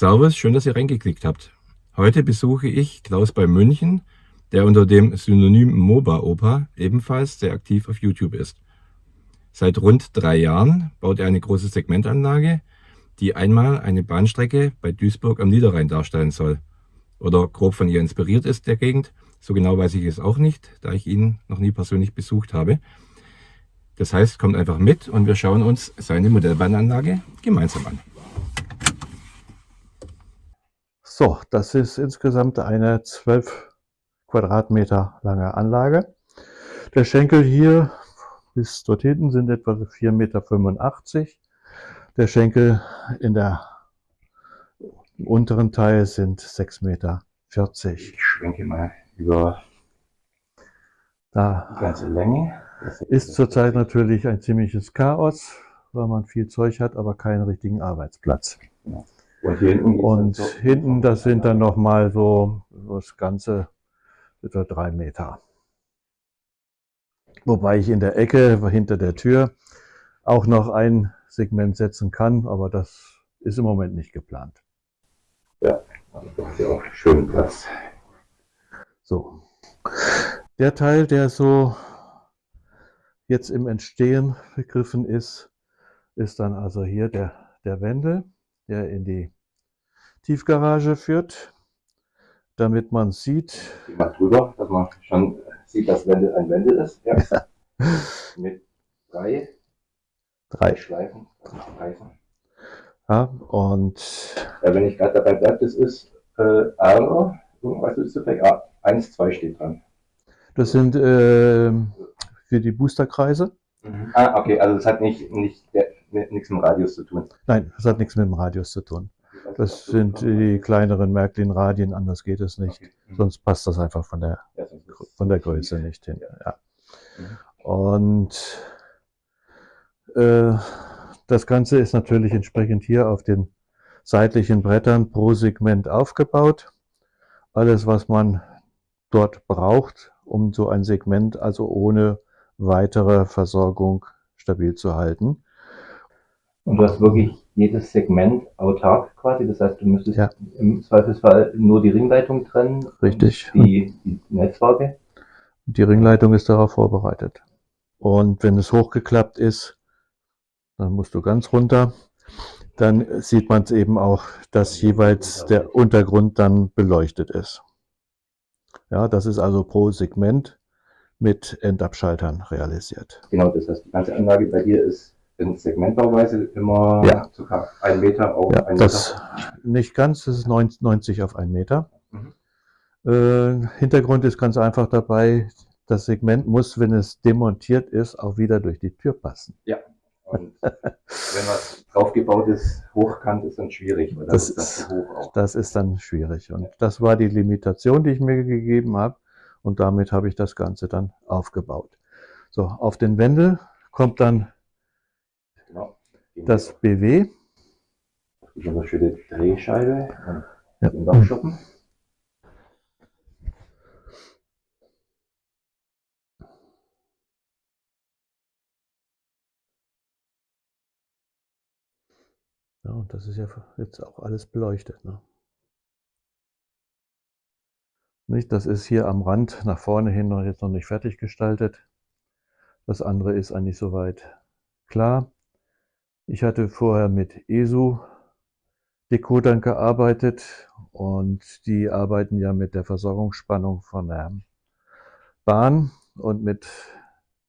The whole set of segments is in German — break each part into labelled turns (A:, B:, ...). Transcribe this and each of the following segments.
A: Servus, schön, dass ihr reingeklickt habt. Heute besuche ich Klaus bei München, der unter dem Synonym MobaOpa ebenfalls sehr aktiv auf YouTube ist. Seit rund 3 Jahren baut er eine große Segmentanlage, die einmal eine Bahnstrecke bei Duisburg am Niederrhein darstellen soll. Oder grob von ihr inspiriert ist der Gegend. So genau weiß ich es auch nicht, da ich ihn noch nie persönlich besucht habe. Das heißt, kommt einfach mit und wir schauen uns seine Modellbahnanlage gemeinsam an.
B: So, das ist insgesamt eine 12 Quadratmeter lange Anlage. Der Schenkel hier bis dort hinten sind etwa 4,85 Meter. Der Schenkel in der unteren Teil sind 6,40 Meter.
A: Ich schwenke mal über die
B: Da
A: ganze Länge.
B: ist zurzeit natürlich ein ziemliches Chaos, weil man viel Zeug hat, aber keinen richtigen Arbeitsplatz.
A: Und hier hinten,
B: Und hinten, das sind dann nochmal so das Ganze etwa 3 Meter. Wobei ich in der Ecke hinter der Tür auch noch ein Segment setzen kann, aber das ist im Moment nicht geplant.
A: Ja, das ist ja auch schön Platz.
B: So, der Teil, der so jetzt im Entstehen begriffen ist, ist dann also hier der Wendel, der in die Tiefgarage führt, damit man sieht.
A: Geh mal drüber, dass man schon sieht, dass Wendel ein Wendel ist. Ja. Mit drei Schleifen.
B: Ja, und
A: wenn ich gerade dabei bleibe, das ist R, weißt du, ist zufällig? 1, 2 steht dran.
B: Das sind für die Boosterkreise.
A: Mhm. Okay, also das hat nichts mit dem Radius zu tun.
B: Nein, das hat nichts mit dem Radius zu tun. Das sind die kleineren Märklin-Radien, anders geht es nicht. Okay. Sonst passt das einfach von der Größe nicht hin. Ja. Und das Ganze ist natürlich entsprechend hier auf den seitlichen Brettern pro Segment aufgebaut. Alles, was man dort braucht, um so ein Segment also ohne weitere Versorgung stabil zu halten.
A: Und du hast wirklich jedes Segment autark quasi, das heißt, du müsstest im Zweifelsfall nur die Ringleitung trennen.
B: Richtig.
A: Die Netzwerke.
B: Die Ringleitung ist darauf vorbereitet. Und wenn es hochgeklappt ist, dann musst du ganz runter. Dann sieht man es eben auch, dass jeweils der Untergrund dann beleuchtet ist. Ja, das ist also pro Segment mit Endabschaltern realisiert.
A: Genau, das heißt, die ganze Anlage bei dir ist in Segmentbauweise immer ca. 1 Meter auf 1 Meter?
B: Das nicht ganz, das ist 90 auf 1 Meter. Hintergrund ist ganz einfach dabei, das Segment muss, wenn es demontiert ist, auch wieder durch die Tür passen.
A: Ja, und wenn was draufgebaut ist, hochkant, ist dann schwierig. Oder
B: das ist dann schwierig. Und das war die Limitation, die ich mir gegeben habe. Und damit habe ich das Ganze dann aufgebaut. So, auf den Wendel kommt dann das BW.
A: Besonders schöne Drehscheibe und den Lokschuppen.
B: Ja, und das ist ja jetzt auch alles beleuchtet. Ne? Nicht? Das ist hier am Rand nach vorne hin noch jetzt noch nicht fertig gestaltet. Das andere ist eigentlich soweit klar. Ich hatte vorher mit ESU-Decodern gearbeitet und die arbeiten ja mit der Versorgungsspannung von der Bahn und mit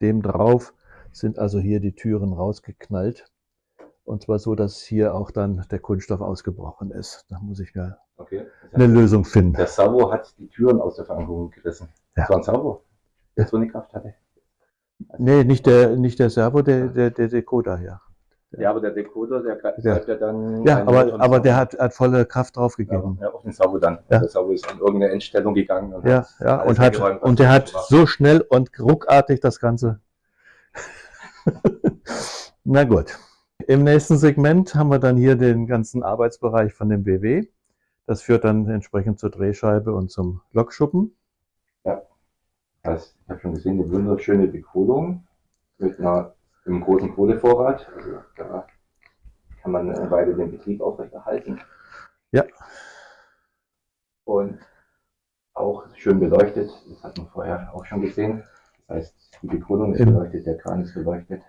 B: dem drauf sind also hier die Türen rausgeknallt. Und zwar so, dass hier auch dann der Kunststoff ausgebrochen ist. Da muss ich mir eine Lösung finden.
A: Der Servo hat die Türen aus der Verankerung gerissen.
B: Ja.
A: Das war ein Servo, der so eine Kraft hatte.
B: Also nee, nicht der Servo, der Decoder hier.
A: Ja, aber der Decoder, der bleibt ja dann...
B: Ja, aber der hat volle Kraft draufgegeben.
A: Ja, auf den Servo dann. Ja. Der Servo ist an irgendeine Endstellung gegangen. Und
B: und der hat so schnell und ruckartig das Ganze... Na gut. Im nächsten Segment haben wir dann hier den ganzen Arbeitsbereich von dem BW. Das führt dann entsprechend zur Drehscheibe und zum Lokschuppen.
A: Ja, also ich habe schon gesehen, eine wunderschöne Bekodung mit einem großen Kohlevorrat. Also da kann man eine Weile den Betrieb aufrechterhalten.
B: Ja,
A: Und auch schön beleuchtet. Das hat man vorher auch schon gesehen. Das heißt, die Begrünung ist beleuchtet, der Kran ist beleuchtet.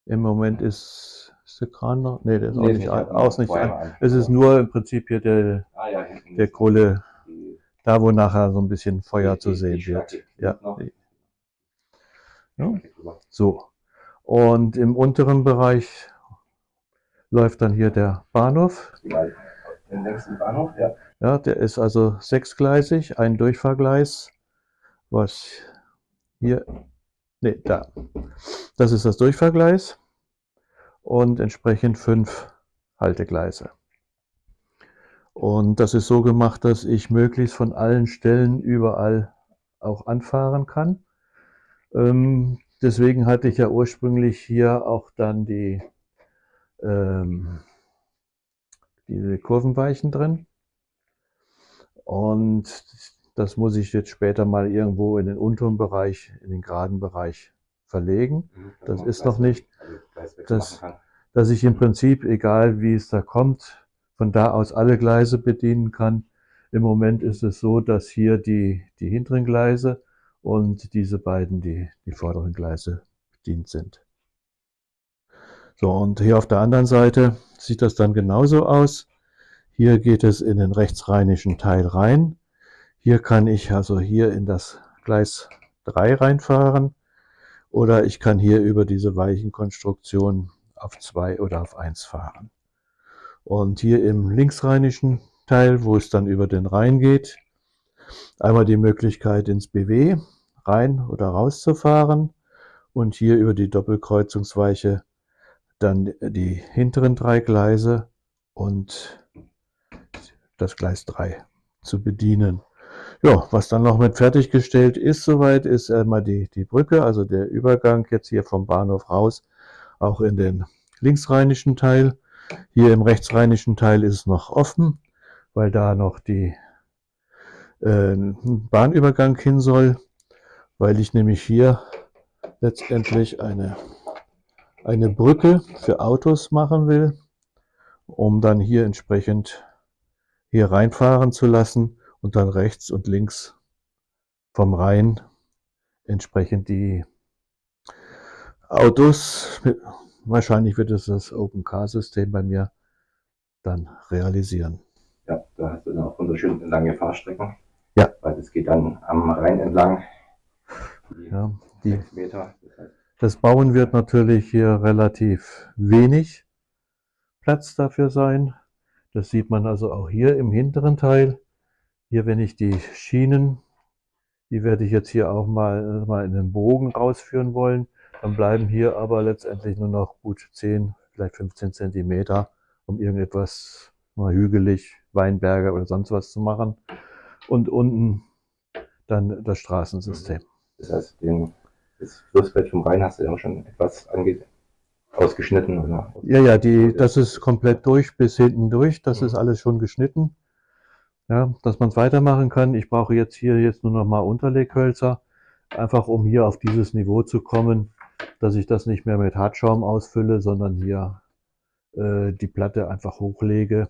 B: im Moment ist der Kran noch? Nee, der ist auch
A: Nee, ist
B: nicht
A: nicht
B: an.
A: an,
B: Aus nicht
A: vorher
B: an.
A: mal an.
B: Es ist nur im Prinzip hier
A: Ja, hinten
B: der
A: ist
B: Kohle,
A: die
B: da wo nachher so ein bisschen Feuer zu sehen
A: die
B: wird.
A: Schlacke
B: Ja.
A: noch.
B: Ja.
A: Schlacke drüber.
B: So. Und im unteren Bereich läuft dann hier der Bahnhof.
A: Den längsten Bahnhof, ja.
B: Ja, der ist also sechsgleisig, ein Durchfahrgleis, was hier, nee, da. Das ist das Durchfahrgleis und entsprechend 5 Haltegleise. Und das ist so gemacht, dass ich möglichst von allen Stellen überall auch anfahren kann. Deswegen hatte ich ja ursprünglich hier auch dann diese Kurvenweichen drin. Und das muss ich jetzt später mal irgendwo in den unteren Bereich, in den geraden Bereich verlegen. Das ist noch nicht, dass ich im Prinzip, egal wie es da kommt, von da aus alle Gleise bedienen kann. Im Moment ist es so, dass hier die hinteren Gleise und diese beiden die vorderen Gleise bedient sind. So, und hier auf der anderen Seite sieht das dann genauso aus. Hier geht es in den rechtsrheinischen Teil rein. Hier kann ich also hier in das Gleis 3 reinfahren oder ich kann hier über diese Weichenkonstruktion auf 2 oder auf 1 fahren. Und hier im linksrheinischen Teil, wo es dann über den Rhein geht, einmal die Möglichkeit ins BW rein oder raus zu fahren und hier über die Doppelkreuzungsweiche dann die hinteren 3 Gleise und das Gleis 3 zu bedienen. Ja, was dann noch mit fertiggestellt ist soweit, ist einmal die Brücke, also der Übergang jetzt hier vom Bahnhof raus, auch in den linksrheinischen Teil. Hier im rechtsrheinischen Teil ist es noch offen, weil da noch die Bahnübergang hin soll, weil ich nämlich hier letztendlich eine Brücke für Autos machen will, um dann hier entsprechend hier reinfahren zu lassen und dann rechts und links vom Rhein entsprechend die Autos, wahrscheinlich wird es das Open-Car-System bei mir dann realisieren.
A: Ja, da hast du dann auch wunderschön lange Fahrstrecken.
B: Ja.
A: Weil es geht dann am Rhein entlang.
B: Ja,
A: 6 Meter.
B: das Bauen wird natürlich hier relativ wenig Platz dafür sein. Das sieht man also auch hier im hinteren Teil. Hier, wenn ich die Schienen, die werde ich jetzt hier auch mal in den Bogen rausführen wollen. Dann bleiben hier aber letztendlich nur noch gut 10, vielleicht 15 Zentimeter, um irgendetwas mal hügelig, Weinberge oder sonst was zu machen. Und unten dann das Straßensystem.
A: Das heißt, das Flussbett vom Rhein hast du ja auch schon etwas ausgeschnitten, oder?
B: Ja, das ist komplett durch, bis hinten durch. Das ist alles schon geschnitten. Ja, dass man es weitermachen kann. Ich brauche jetzt nur noch mal Unterleghölzer, einfach um hier auf dieses Niveau zu kommen, dass ich das nicht mehr mit Hartschaum ausfülle, sondern hier die Platte einfach hochlege.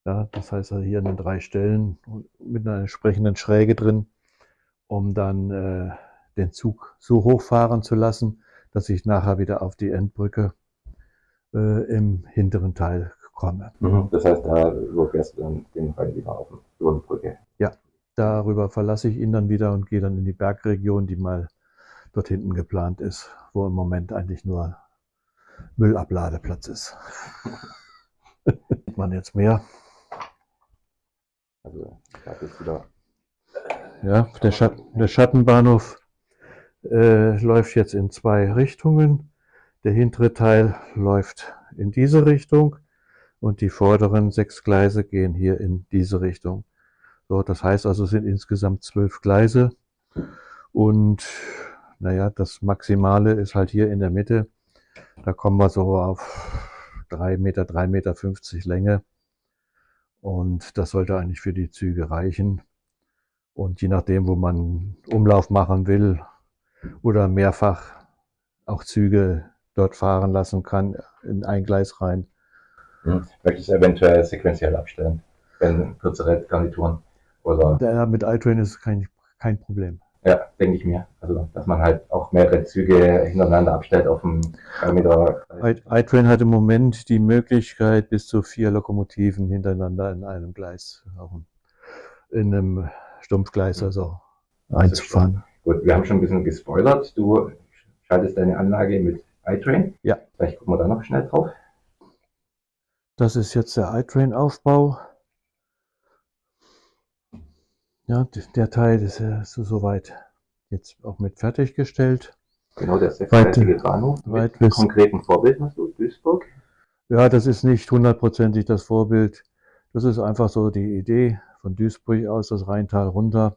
B: Ja, das heißt also hier an den 3 Stellen mit einer entsprechenden Schräge drin, um dann den Zug so hochfahren zu lassen, dass ich nachher wieder auf die Endbrücke im hinteren Teil komme.
A: Das heißt, da überquerst du dann den Rhein wieder über die Brücke.
B: Ja, darüber verlasse ich ihn dann wieder und gehe dann in die Bergregion, die mal dort hinten geplant ist, wo im Moment eigentlich nur Müllabladeplatz ist. Sieht man jetzt mehr.
A: Also, da jetzt wieder.
B: Ja, der Schattenbahnhof läuft jetzt in 2 Richtungen. Der hintere Teil läuft in diese Richtung und die vorderen 6 Gleise gehen hier in diese Richtung. So, das heißt also, es sind insgesamt 12 Gleise und naja, das Maximale ist halt hier in der Mitte. Da kommen wir so auf 3 Meter, 3,50 Meter Länge und das sollte eigentlich für die Züge reichen. Und je nachdem, wo man Umlauf machen will oder mehrfach auch Züge dort fahren lassen kann, in ein Gleis rein.
A: Möchtest du eventuell sequenziell abstellen? wenn kürzere Garnituren. Oder
B: Ja, mit iTrain ist kein Problem.
A: ja, denke ich mir. Also, dass man halt auch mehrere Züge hintereinander abstellt auf dem 3 Meter.
B: iTrain hat im Moment die Möglichkeit, bis zu 4 Lokomotiven hintereinander in einem Gleis, auch in einem Stumpfgleis also einzufahren.
A: Gut, wir haben schon ein bisschen gespoilert. Du schaltest deine Anlage mit iTrain.
B: Ja.
A: Vielleicht gucken wir da noch schnell drauf.
B: Das ist jetzt der iTrain-Aufbau. Ja, der Teil ist ja soweit jetzt auch mit fertiggestellt.
A: Genau, der sechsgleisige Bahnhof mit konkreten Vorbild hast du, Duisburg.
B: Ja, das ist nicht hundertprozentig das Vorbild. Das ist einfach so die Idee von Duisburg aus, das Rheintal runter.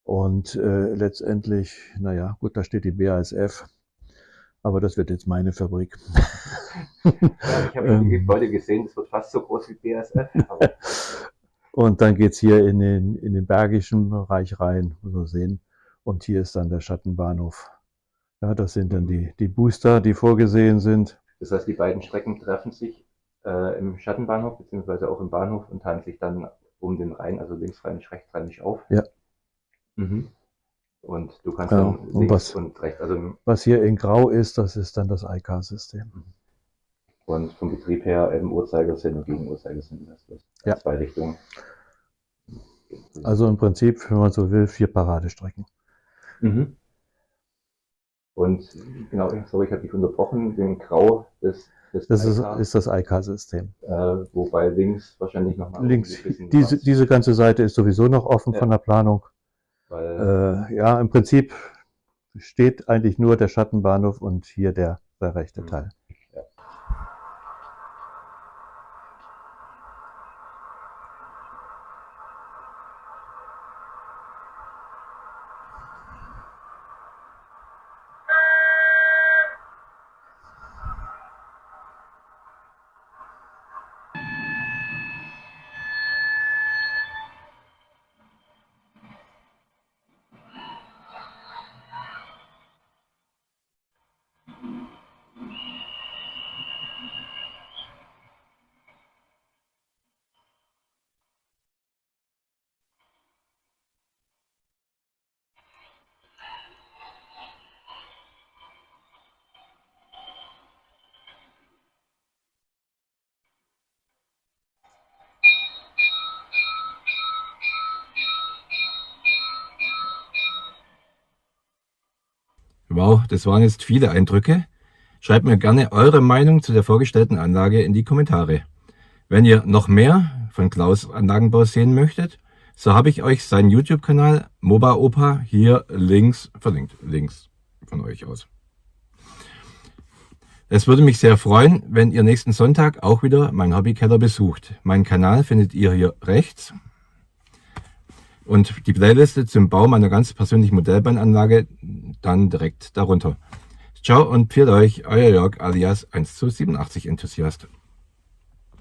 B: Und letztendlich, naja, gut, da steht die BASF. Aber das wird jetzt meine Fabrik.
A: Ja, ich habe die Gebäude gesehen, das wird fast so groß wie BASF.
B: Und dann geht es hier in den bergischen Bereich rein, muss man sehen. Und hier ist dann der Schattenbahnhof. Ja, das sind dann die Booster, die vorgesehen sind.
A: Das heißt, die beiden Strecken treffen sich im Schattenbahnhof, beziehungsweise auch im Bahnhof und teilen sich dann um den Rhein, also linksrheinisch, rechtsrheinisch auf.
B: Ja.
A: Mhm. Und du kannst dann links und rechts. Also
B: was hier in Grau ist, das ist dann das IK-System.
A: Und vom Betrieb her im Uhrzeigersinn und gegen Uhrzeigersinn. Das
B: ja.
A: 2 Richtungen.
B: Also im Prinzip, wenn man so will, 4 Paradestrecken.
A: Mhm. Und genau, sorry, ich habe dich unterbrochen, den Grau das
B: ist das IK-System.
A: Wobei links wahrscheinlich nochmal.
B: Links, diese ganze Seite ist sowieso noch offen von der Planung.
A: Weil,
B: ja, im Prinzip steht eigentlich nur der Schattenbahnhof und hier der rechte Teil.
A: Ja. Wow, das waren jetzt viele Eindrücke. Schreibt mir gerne eure Meinung zu der vorgestellten Anlage in die Kommentare. Wenn ihr noch mehr von Klaus Anlagenbau sehen möchtet, so habe ich euch seinen YouTube-Kanal MobaOpa hier links verlinkt. Links von euch aus. Es würde mich sehr freuen, wenn ihr nächsten Sonntag auch wieder meinen Hobbykeller besucht. Meinen Kanal findet ihr hier rechts. Und die Playliste zum Bau meiner ganz persönlichen Modellbahnanlage dann direkt darunter. Ciao und pfiat euch, euer Jörg alias 1287 Enthusiast.